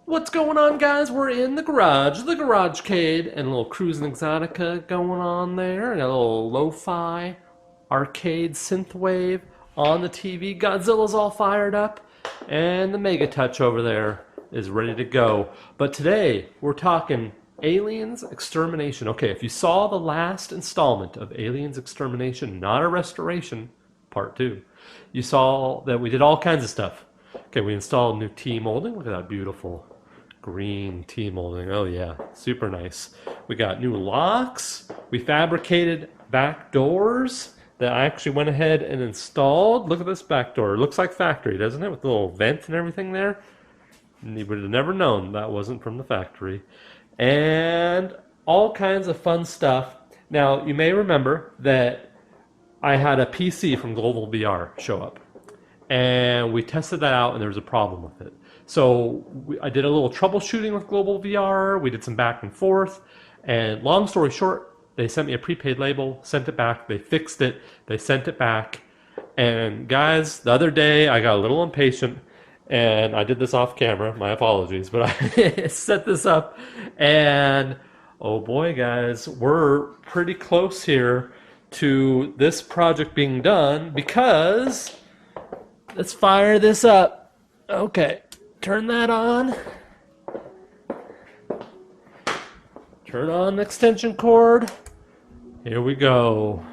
What's going on, guys? We're in the garagecade, and a little cruising exotica going on there. Got a little lo-fi arcade synthwave on the TV. Godzilla's all fired up, and the Mega Touch over there is ready to go. But today we're talking Aliens Extermination. Okay, if you saw the last installment of Aliens Extermination, not a restoration, part two, you saw that we did all kinds of stuff. Okay, we installed new T molding. Look at that beautiful green T molding. Oh yeah, super nice. We got new locks. We fabricated back doors that I actually went ahead and installed. Look at this back door. It looks like factory, doesn't it? With the little vent and everything there. You would have never known that wasn't from the factory. And all kinds of fun stuff. Now, you may remember that I had a PC from Global VR show up. And we tested that out and there was a problem with it. So I did a little troubleshooting with Global VR. We did some back and forth. And long story short, they sent me a prepaid label, sent it back. They fixed it. They sent it back. And guys, the other day I got a little impatient and I did this off camera. My apologies, but I set this up and oh boy, guys, we're pretty close here to this project being done because let's fire this up. Okay, turn that on. Turn on the extension cord. Here we go.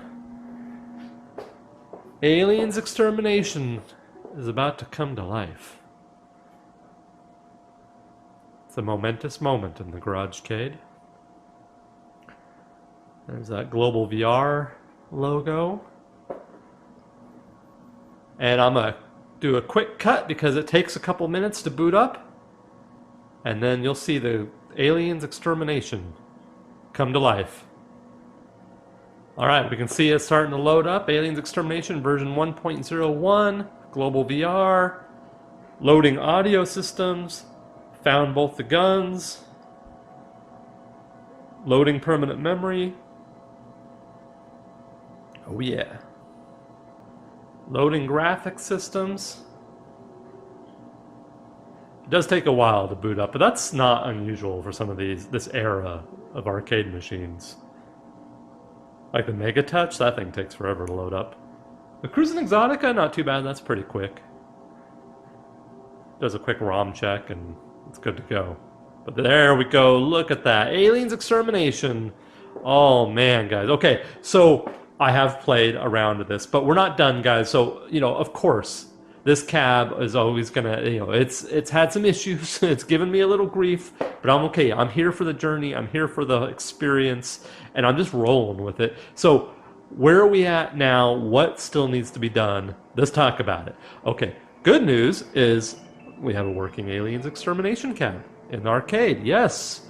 Aliens Extermination is about to come to life. It's a momentous moment in the garagecade. There's that Global VR logo. And I'm going to do a quick cut because it takes a couple minutes to boot up. And then you'll see the Aliens Extermination come to life. Alright, we can see it starting to load up. Aliens Extermination version 1.01, Global VR, loading audio systems, found both the guns, loading permanent memory. Oh yeah. Loading graphics systems. It does take a while to boot up, but that's not unusual for some of this era of arcade machines. Like the Mega Touch, that thing takes forever to load up. The Cruising Exotica, not too bad, that's pretty quick. Does a quick ROM check and it's good to go. But there we go, look at that. Aliens Extermination. Oh man, guys. Okay, so I have played around with this, but we're not done, guys. So, of course, this cab is always gonna, it's had some issues. It's given me a little grief, but I'm okay. I'm here for the journey. I'm here for the experience, and I'm just rolling with it. So, where are we at now? What still needs to be done? Let's talk about it. Okay, good news is we have a working Aliens Extermination cab in the arcade. Yes.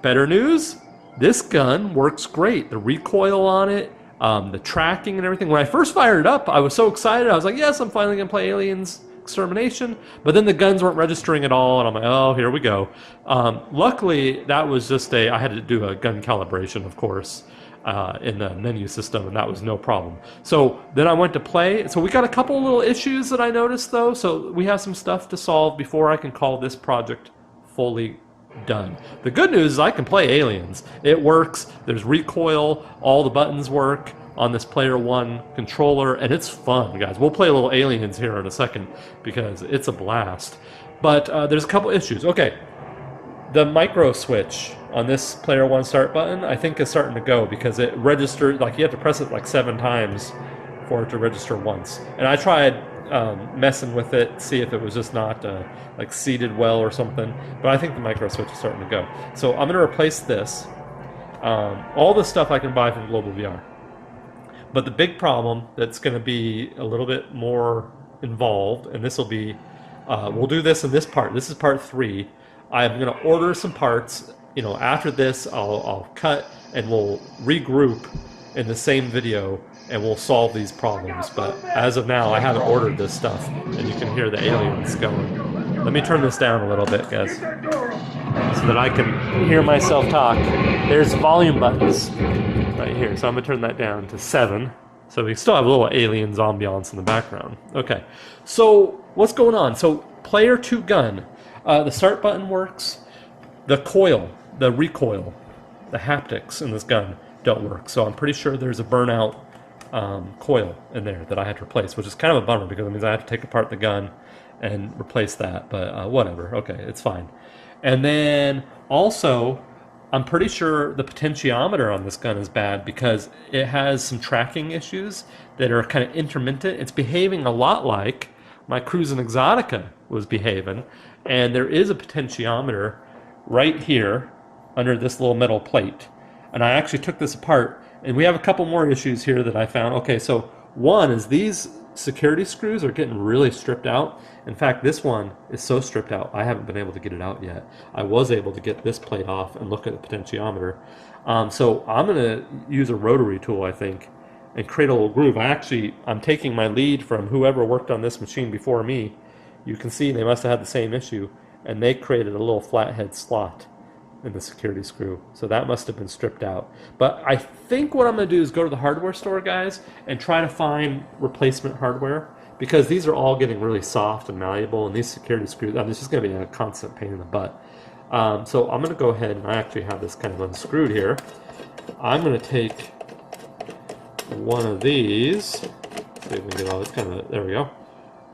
Better news? This gun works great. The recoil on it, the tracking and everything. When I first fired it up, I was so excited. I was like, yes, I'm finally going to play Aliens Extermination. But then the guns weren't registering at all, and I'm like, oh, here we go. Luckily, that was just I had to do a gun calibration, of course, in the menu system, and that was no problem. So then I went to play. So we got a couple little issues that I noticed, though. So we have some stuff to solve before I can call this project fully done. The good news is I can play Aliens. It works. There's recoil. All the buttons work on this Player One controller, and it's fun, guys. We'll play a little Aliens here in a second because it's a blast. But there's a couple issues. Okay, the micro switch on this Player One start button, I think is starting to go because it registered, like you have to press it like 7 times for it to register once. And I tried messing with it, see if it was just not like seated well or something. But I think the micro switch is starting to go. So I'm going to replace this. All the stuff I can buy from Global VR. But the big problem that's going to be a little bit more involved, and this will be, we'll do this in this part. This is part 3. I'm going to order some parts. After this, I'll cut and we'll regroup in the same video and we'll solve these problems. But as of now, I haven't ordered this stuff, and you can hear the aliens going. Let me turn this down a little bit, guys, so that I can hear myself talk. There's volume buttons right here, so I'm going to turn that down to 7. So we still have a little aliens ambiance in the background. Okay, so what's going on? So player 2 gun. The start button works. The coil, the recoil, the haptics in this gun don't work. So I'm pretty sure there's a burnout coil in there that I had to replace, which is kind of a bummer because it means I have to take apart the gun and replace that. But whatever. Okay, it's fine. And then also, I'm pretty sure the potentiometer on this gun is bad because it has some tracking issues that are kind of intermittent. It's behaving a lot like my Cruisin' Exotica was behaving, and there is a potentiometer right here under this little metal plate. And I actually took this apart, and we have a couple more issues here that I found. Okay, so one is these security screws are getting really stripped out. In fact, this one is so stripped out, I haven't been able to get it out yet. I was able to get this plate off and look at the potentiometer. So I'm going to use a rotary tool, I think, and create a little groove. I'm taking my lead from whoever worked on this machine before me. You can see they must have had the same issue, and they created a little flathead slot in the security screw. So that must have been stripped out. But I think what I'm going to do is go to the hardware store, guys, and try to find replacement hardware, because these are all getting really soft and malleable, and these security screws, it's just going to be a constant pain in the butt. So I'm going to go ahead, and I actually have this kind of unscrewed here. I'm going to take one of these. See if we can get all this there we go.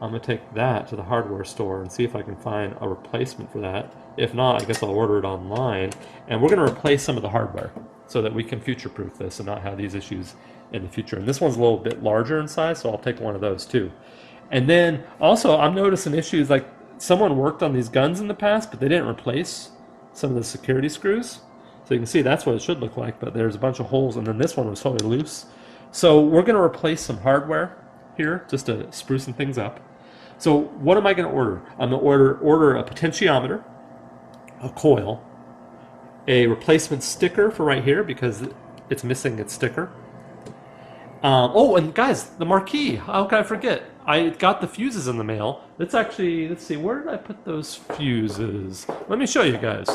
I'm going to take that to the hardware store and see if I can find a replacement for that. If not, I guess I'll order it online. And we're going to replace some of the hardware so that we can future-proof this and not have these issues in the future. And this one's a little bit larger in size, so I'll take one of those too. And then also, I'm noticing issues like someone worked on these guns in the past, but they didn't replace some of the security screws. So you can see that's what it should look like, but there's a bunch of holes, and then this one was totally loose. So we're going to replace some hardware here just to sprucing things up. So what am I going to order? I'm going to order a potentiometer, a coil, a replacement sticker for right here because it's missing its sticker. Oh, and guys, the marquee. How can I forget? I got the fuses in the mail. Let's see, where did I put those fuses? Let me show you guys.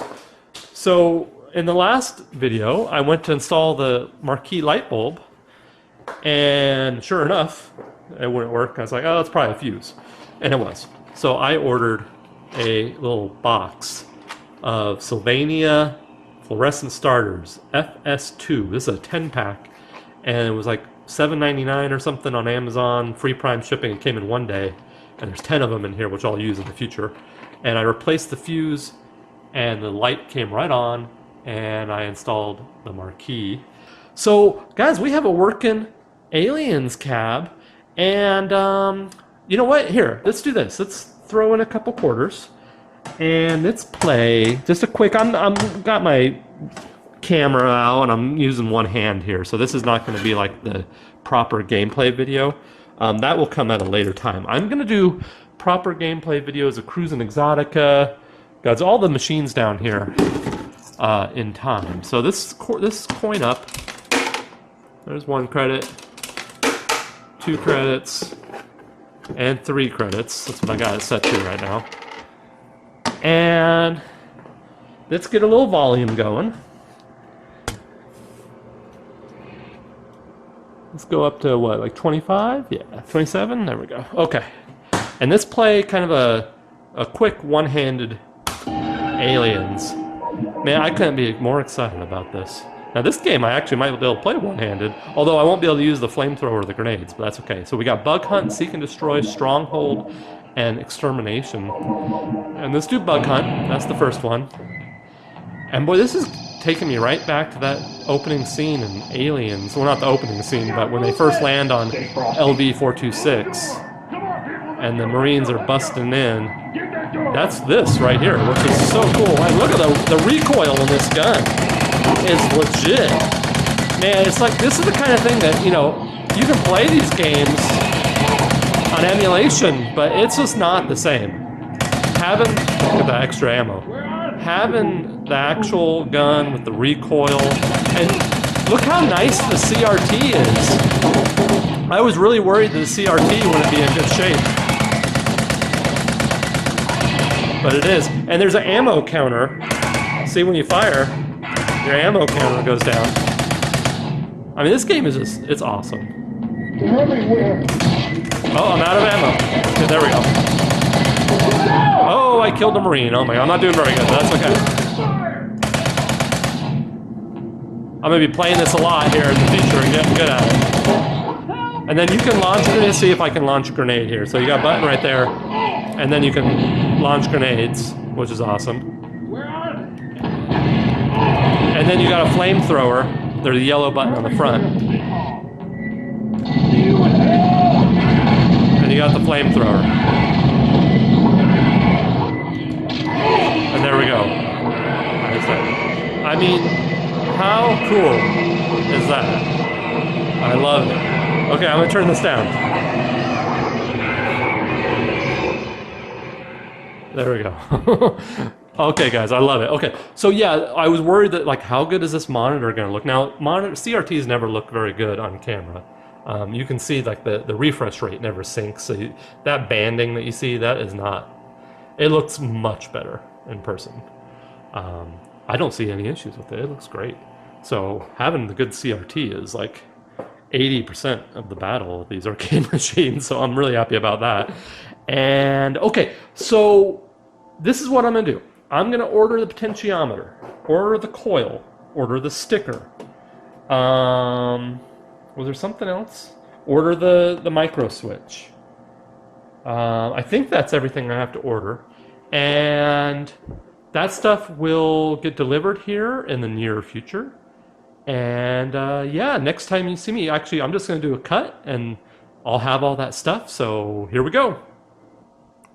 So in the last video, I went to install the marquee light bulb, and sure enough, it wouldn't work. I was like, oh, it's probably a fuse. And it was. So I ordered a little box of Sylvania fluorescent starters, FS2. This is a 10-pack, and it was like $7.99 or something on Amazon, free Prime shipping. It came in one day, and there's 10 of them in here, which I'll use in the future. And I replaced the fuse, and the light came right on, and I installed the marquee. So, guys, we have a working Aliens cab, and you know what? Here, let's do this. Let's throw in a couple quarters, and let's play just a quick. I'm got my camera out, and I'm using one hand here, so this is not going to be like the proper gameplay video. That will come at a later time. I'm going to do proper gameplay videos of Cruisin' Exotica. Guys, all the machines down here in time. So this coin up. There's 1 credit, 2 credits. And 3 credits. That's what I got it set to right now. And let's get a little volume going. Let's go up to what, like 25? Yeah, 27? There we go. Okay. And let's play kind of a quick one-handed Aliens. Man, I couldn't be more excited about this. Now this game I actually might be able to play one-handed, although I won't be able to use the flamethrower or the grenades, but that's okay. So we got Bug Hunt, Seek and Destroy, Stronghold, and Extermination. And let's do Bug Hunt, that's the first one. And boy, this is taking me right back to that opening scene in Aliens. Well, not the opening scene, but when they first land on LV-426, and the Marines are busting in. That's this right here, which is so cool. Like, look at the recoil on this gun. It's legit. Man, it's like, this is the kind of thing that, you know, you can play these games on emulation, but it's just not the same. Having, look at the extra ammo. Having the actual gun with the recoil, and look how nice the CRT is. I was really worried that the CRT wouldn't be in good shape. But it is. And there's an ammo counter. See, when you fire, your ammo counter goes down. I mean, this game is just, it's awesome. Oh, I'm out of ammo. Okay, there we go. Oh, I killed a Marine. Oh my god, I'm not doing very good, but that's okay. I'm gonna be playing this a lot here in the future and getting good at it. And then you can launch it. Let's see if I can launch a grenade here. So you got a button right there, and then you can launch grenades, which is awesome. And then you got a flamethrower. There's a yellow button on the front. And you got the flamethrower. And there we go. I mean, how cool is that? I love it. Okay, I'm gonna turn this down. There we go. Okay, guys, I love it. Okay, so yeah, I was worried that, like, how good is this monitor gonna look? Now, CRTs never look very good on camera. You can see, like, the refresh rate never syncs. So that banding that you see, that is not... It looks much better in person. I don't see any issues with it. It looks great. So having the good CRT is, like, 80% of the battle of these arcade machines. So I'm really happy about that. And, okay, so this is what I'm gonna do. I'm gonna order the potentiometer, order the coil, order the sticker. Was there something else? Order the micro switch. I think that's everything I have to order. And that stuff will get delivered here in the near future. And yeah, next time you see me, actually, I'm just gonna do a cut and I'll have all that stuff. So here we go.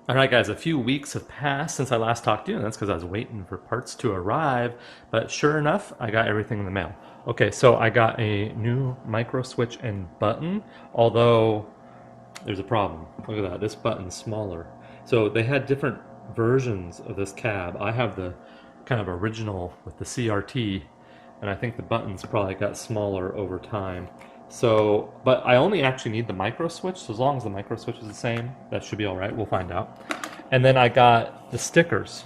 All right, guys, a few weeks have passed since I last talked to you, and that's because I was waiting for parts to arrive. But sure enough, I got everything in the mail. Okay, so I got a new micro switch and button, although there's a problem. Look at that, this button's smaller. So they had different versions of this cab. I have the kind of original with the CRT, and I think the buttons probably got smaller over time. So, but I only actually need the micro switch, so as long as the micro switch is the same, that should be all right. We'll find out. And then I got the stickers,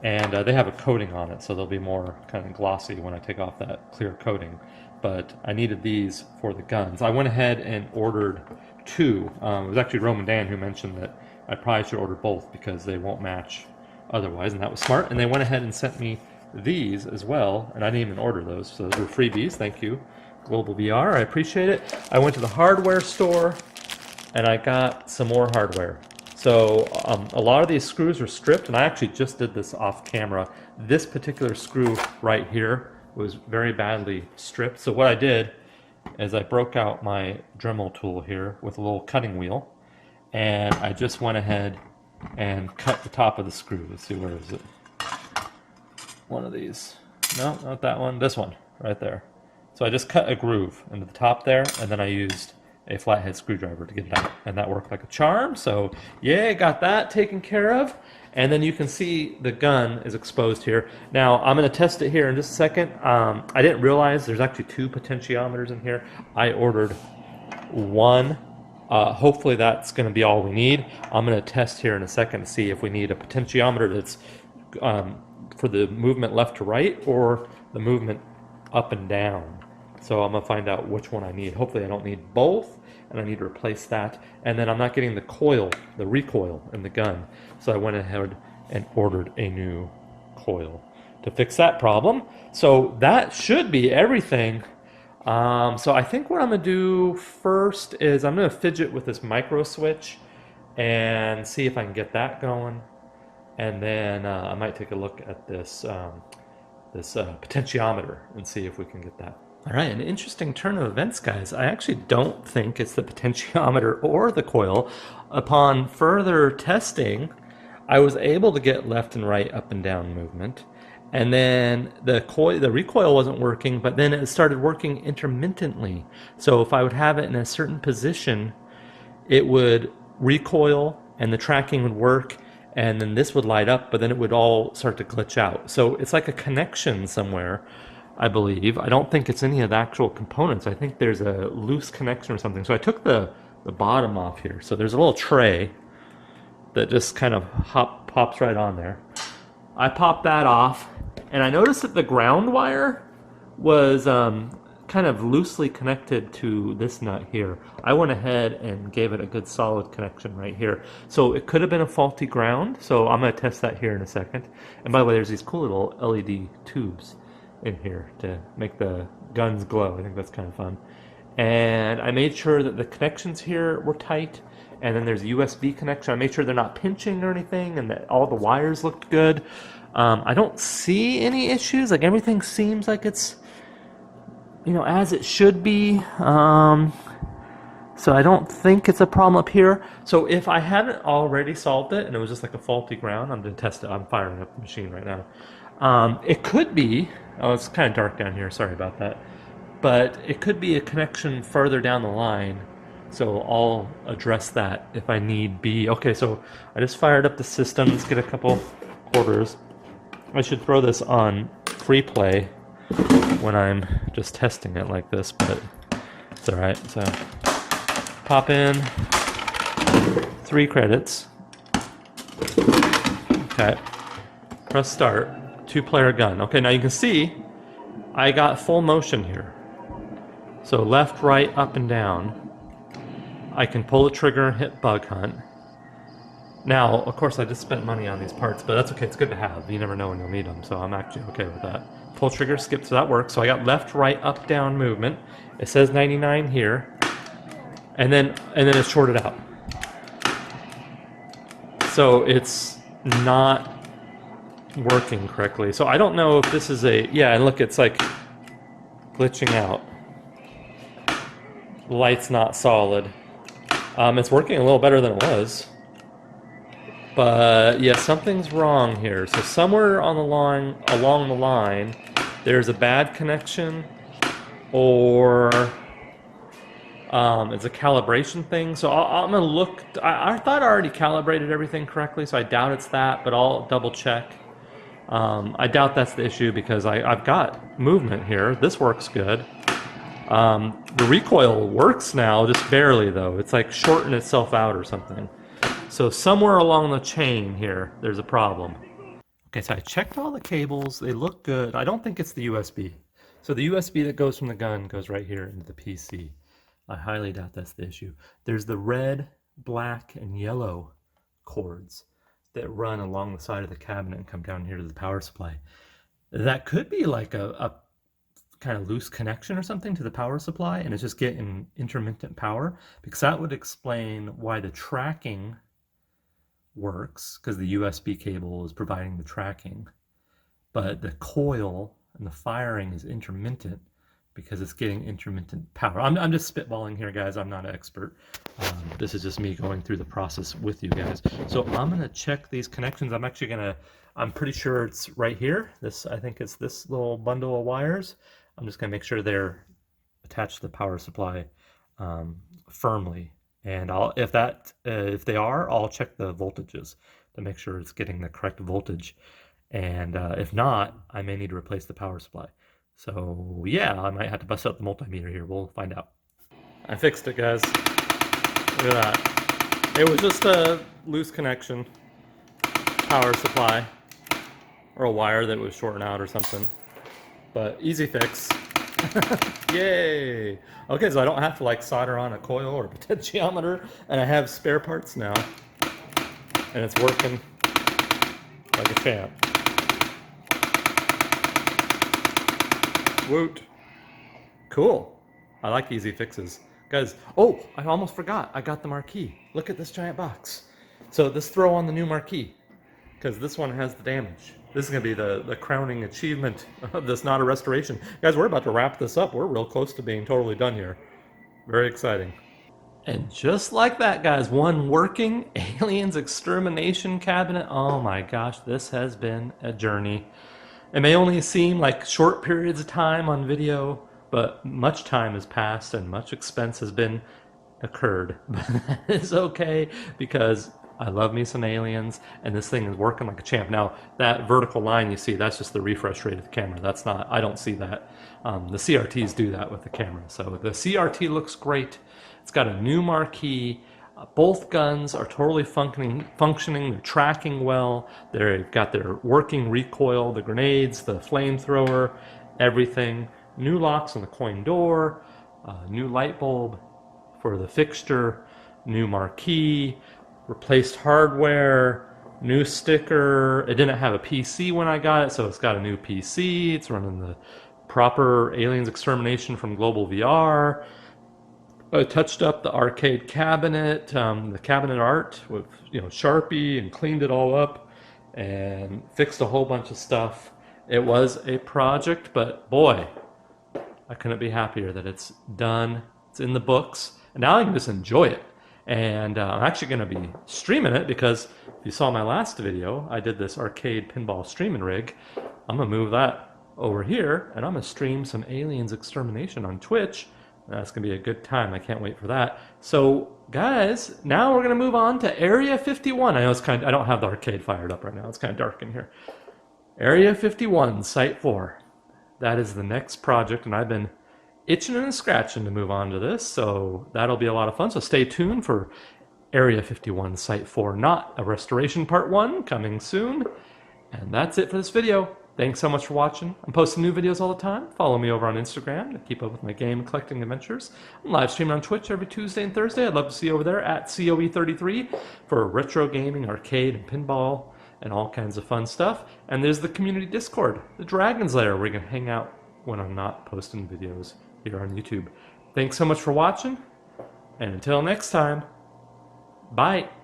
and they have a coating on it, so they'll be more kind of glossy when I take off that clear coating. But I needed these for the guns. I went ahead and ordered two. It was actually Roman Dan who mentioned that I probably should order both because they won't match otherwise, and that was smart. And they went ahead and sent me these as well, and I didn't even order those, so those were freebies. Thank you, Global VR, I appreciate it. I went to the hardware store and I got some more hardware. So a lot of these screws are stripped, and I actually just did this off camera. This particular screw right here was very badly stripped. So what I did is I broke out my Dremel tool here with a little cutting wheel, and I just went ahead and cut the top of the screw. Let's see, where is it? One of these. No, not that one. This one right there. So I just cut a groove into the top there, and then I used a flathead screwdriver to get it out, and that worked like a charm. So yeah, got that taken care of. And then you can see the gun is exposed here. Now I'm going to test it here in just a second. I didn't realize there's actually two potentiometers in here. I ordered one. Hopefully that's going to be all we need. I'm going to test here in a second to see if we need a potentiometer that's for the movement left to right or the movement up and down. So I'm gonna find out which one I need. Hopefully I don't need both, and I need to replace that. And then I'm not getting the coil, the recoil in the gun. So I went ahead and ordered a new coil to fix that problem. So that should be everything. So I think what I'm gonna do first is I'm gonna fidget with this micro switch and see if I can get that going. And then I might take a look at this potentiometer and see if we can get that. All right, an interesting turn of events, guys. I actually don't think it's the potentiometer or the coil. Upon further testing, I was able to get left and right, up and down movement. And then the recoil wasn't working, but then it started working intermittently. So if I would have it in a certain position, it would recoil and the tracking would work, and then this would light up, but then it would all start to glitch out. So it's like a connection somewhere, I believe. I don't think it's any of the actual components. I think there's a loose connection or something. So I took the bottom off here. So there's a little tray that just kind of pops right on there. I popped that off, and I noticed that the ground wire was kind kind of loosely connected to this nut here. I went ahead and gave it a good solid connection right here. So it could have been a faulty ground. So I'm going to test that here in a second. And by the way, there's these cool little LED tubes in here to make the guns glow. I think that's kind of fun. And I made sure that the connections here were tight. And then there's a USB connection. I made sure they're not pinching or anything, and that all the wires looked good. I don't see any issues. Like, everything seems like it's, you know, as it should be. So I don't think it's a problem up here. So if I haven't already solved it and it was just like a faulty ground, I'm going to test it. I'm firing up the machine right now. It could be, oh, it's kind of dark down here. Sorry about that. But it could be a connection further down the line. So I'll address that if I need be. Okay, so I just fired up the system. Let's get a couple quarters. I should throw this on free play when I'm just testing it like this, but it's all right. So pop in 3 credits. Okay, press start. 2-player gun. Okay, now you can see I got full motion here. So left, right, up, and down. I can pull the trigger and hit bug hunt. Now, of course, I just spent money on these parts, but that's okay. It's good to have. You never know when you'll need them, so I'm actually okay with that. Pull trigger, skip, so that works. So I got left, right, up, down movement. It says 99 here, and then it's shorted out. So it's not working correctly. So I don't know if this is a, yeah, and look, it's like glitching out. Light's not solid. It's working a little better than it was. But yeah, something's wrong here. So somewhere on the line, along the line, there's a bad connection, or it's a calibration thing. So I'm gonna look. I thought I already calibrated everything correctly, so I doubt it's that, but I'll double check. I doubt that's the issue because I've got movement here. This works good. The recoil works now, just barely though. It's like shorting itself out or something. So somewhere along the chain here, there's a problem. Okay, so I checked all the cables. They look good. I don't think it's the USB. So the USB that goes from the gun goes right here into the PC. I highly doubt that's the issue. There's the red, black, and yellow cords that run along the side of the cabinet and come down here to the power supply. That could be like a kind of loose connection or something to the power supply, and it's just getting intermittent power, because that would explain why the tracking works, because the USB cable is providing the tracking, but the coil and the firing is intermittent because it's getting intermittent power. I'm just spitballing here, guys. I'm not an expert. This is just me going through the process with you guys. So I'm gonna check these connections. I'm pretty sure it's right here. I think it's this little bundle of wires. I'm just gonna make sure they're attached to the power supply firmly. And if they are, I'll check the voltages to make sure it's getting the correct voltage. And if not, I may need to replace the power supply. So yeah, I might have to bust out the multimeter here. We'll find out. I fixed it, guys. Look at that. It was just a loose connection, power supply, or a wire that was shorting out or something. But easy fix. Yay! Okay, so I don't have to like solder on a coil or a potentiometer, and I have spare parts now, and it's working like a champ. Woot! Cool. I like easy fixes, guys. Oh, I almost forgot. I got the marquee. Look at this giant box. So this throw on the new marquee, because this one has the damage. This is going to be the crowning achievement of this Not a Restoration. Guys, we're about to wrap this up. We're real close to being totally done here. Very exciting. And just like that, guys, one working Aliens Extermination cabinet. Oh my gosh, this has been a journey. It may only seem like short periods of time on video, but much time has passed and much expense has been occurred. But that is okay, because I love me some aliens, and this thing is working like a champ. Now, that vertical line you see, that's just the refresh rate of the camera. That's not, I don't see that. The CRTs do that with the camera. So the CRT looks great. It's got a new marquee. Both guns are totally functioning. They're tracking well. They've got their working recoil, the grenades, the flamethrower, everything. new locks on the coin door, new light bulb for the fixture, new marquee, replaced hardware, new sticker. It didn't have a PC when I got it, so it's got a new PC. It's running the proper Aliens Extermination from Global VR. I touched up the arcade cabinet, the cabinet art with Sharpie, and cleaned it all up and fixed a whole bunch of stuff. It was a project, but boy, I couldn't be happier that it's done. It's in the books, and now I can just enjoy it. And I'm actually going to be streaming it because if you saw my last video, I did this arcade pinball streaming rig. I'm going to move that over here, and I'm going to stream some Aliens Extermination on Twitch. That's going to be a good time. I can't wait for that. So, guys, now we're going to move on to Area 51. I know it's I don't have the arcade fired up right now. It's kind of dark in here. Area 51, Site 4. That is the next project, and I've been itching and scratching to move on to this, so that'll be a lot of fun. So stay tuned for Area 51, Site 4, not a restoration part 1, coming soon. And that's it for this video. Thanks so much for watching. I'm posting new videos all the time. Follow me over on Instagram to keep up with my game collecting adventures. I'm live streaming on Twitch every Tuesday and Thursday. I'd love to see you over there at COE33 for retro gaming, arcade, and pinball, and all kinds of fun stuff. And there's the community Discord, the Dragon's Lair, where you can hang out when I'm not posting videos here on YouTube. Thanks so much for watching, and until next time, bye.